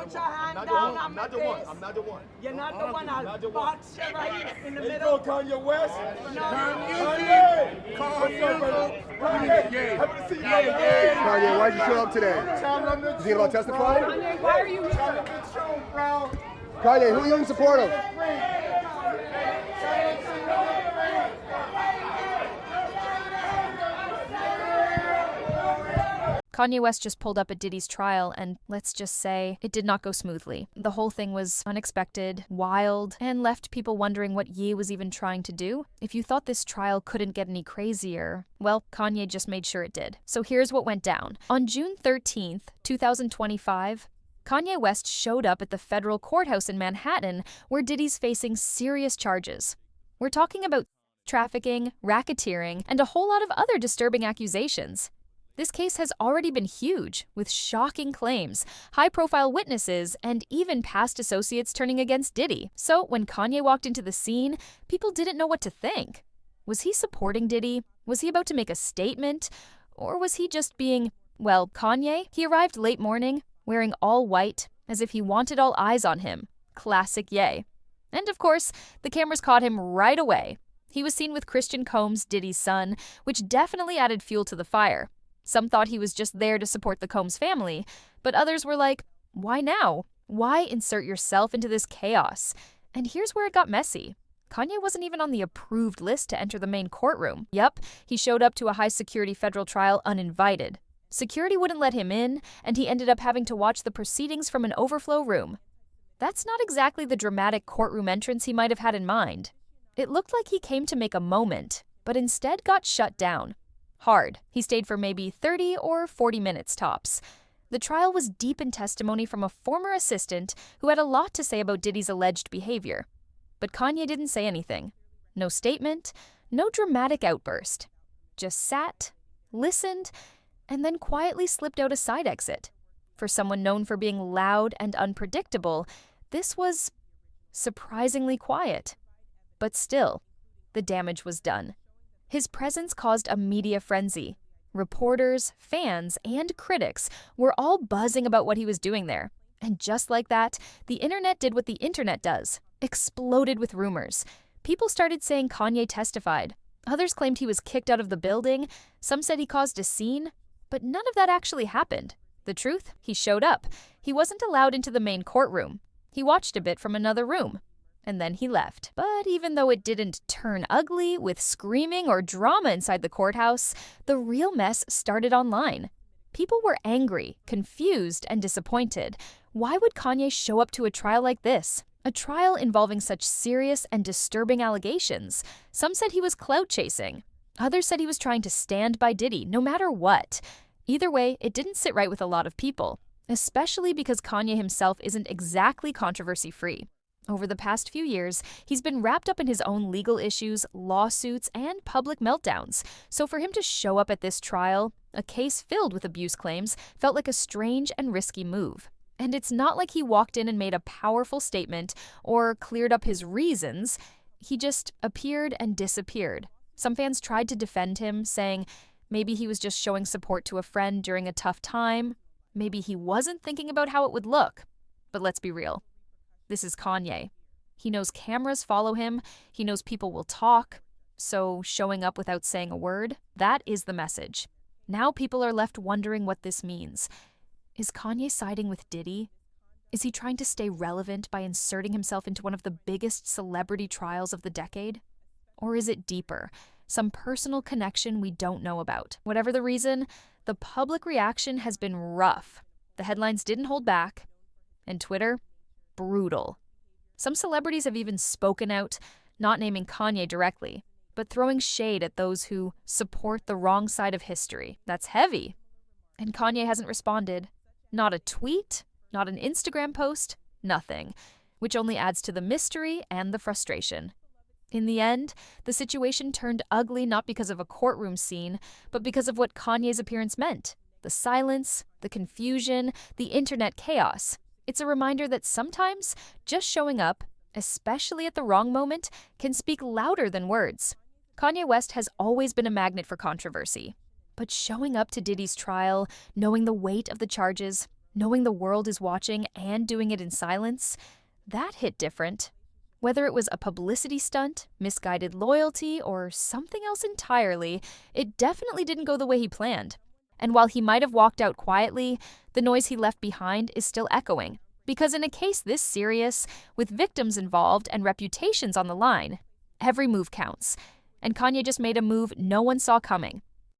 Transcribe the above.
Put your hand down on my face. I'm not the one. You're not the one. I'll box you right in the There you middle. go, Kanye West. Kanye! Kanye! Happy to see you, brother. Kanye, why'd you show up today? You thinking about testifying? Kanye, why are you here? Kanye, who are you in support of? Kanye West just pulled up at Diddy's trial, and let's just say it did not go smoothly. The whole thing was unexpected, wild, and left people wondering what Ye was even trying to do. If you thought this trial couldn't get any crazier, well, Kanye just made sure it did. So here's what went down. On June 13th, 2025, Kanye West showed up at the federal courthouse in Manhattan, where Diddy's facing serious charges. We're talking about trafficking, racketeering, and a whole lot of other disturbing accusations. This case has already been huge, with shocking claims, high-profile witnesses, and even past associates turning against Diddy. So when Kanye walked into the scene, people didn't know what to think. Was he supporting Diddy? Was he about to make a statement? Or was he just being, well, Kanye? He arrived late morning, wearing all white, as if he wanted all eyes on him. Classic Ye. And of course, the cameras caught him right away. He was seen with Christian Combs, Diddy's son, which definitely added fuel to the fire. Some thought he was just there to support the Combs family, but others were like, why now? Why insert yourself into this chaos? And here's where it got messy. Kanye wasn't even on the approved list to enter the main courtroom. Yup, he showed up to a high-security federal trial uninvited. Security wouldn't let him in, and he ended up having to watch the proceedings from an overflow room. That's not exactly the dramatic courtroom entrance he might have had in mind. It looked like he came to make a moment, but instead got shut down. Hard. He stayed for maybe 30 or 40 minutes tops. The trial was deep in testimony from a former assistant who had a lot to say about Diddy's alleged behavior. But Kanye didn't say anything. No statement, no dramatic outburst. Just sat, listened, and then quietly slipped out a side exit. For someone known for being loud and unpredictable, this was surprisingly quiet. But still, the damage was done. His presence caused a media frenzy. Reporters, fans, and critics were all buzzing about what he was doing there. And just like that, the internet did what the internet does. Exploded with rumors. People started saying Kanye testified. Others claimed he was kicked out of the building. Some said he caused a scene. But none of that actually happened. The truth? He showed up. He wasn't allowed into the main courtroom. He watched a bit from another room. And then he left. But even though it didn't turn ugly with screaming or drama inside the courthouse, the real mess started online. People were angry, confused, and disappointed. Why would Kanye show up to a trial like this? A trial involving such serious and disturbing allegations. Some said he was clout chasing. Others said he was trying to stand by Diddy, no matter what. Either way, it didn't sit right with a lot of people, especially because Kanye himself isn't exactly controversy-free. Over the past few years, he's been wrapped up in his own legal issues, lawsuits, and public meltdowns. So for him to show up at this trial, a case filled with abuse claims, felt like a strange and risky move. And it's not like he walked in and made a powerful statement or cleared up his reasons. He just appeared and disappeared. Some fans tried to defend him, saying maybe he was just showing support to a friend during a tough time. Maybe he wasn't thinking about how it would look. But let's be real. This is Kanye. He knows cameras follow him. He knows people will talk. So showing up without saying a word, that is the message. Now people are left wondering what this means. Is Kanye siding with Diddy? Is he trying to stay relevant by inserting himself into one of the biggest celebrity trials of the decade? Or is it deeper? Some personal connection we don't know about. Whatever the reason, the public reaction has been rough. The headlines didn't hold back. And Twitter? Brutal. Some celebrities have even spoken out, not naming Kanye directly, but throwing shade at those who support the wrong side of history. That's heavy. And Kanye hasn't responded. Not a tweet, not an Instagram post, nothing, which only adds to the mystery and the frustration. In the end, the situation turned ugly not because of a courtroom scene, but because of what Kanye's appearance meant. The silence, the confusion, the internet chaos. It's a reminder that sometimes just showing up, especially at the wrong moment, can speak louder than words. Kanye West has always been a magnet for controversy. But showing up to Diddy's trial, knowing the weight of the charges, knowing the world is watching and doing it in silence, that hit different. Whether it was a publicity stunt, misguided loyalty, or something else entirely, it definitely didn't go the way he planned. And while he might have walked out quietly, the noise he left behind is still echoing. Because in a case this serious, with victims involved and reputations on the line, every move counts. And Kanye just made a move no one saw coming.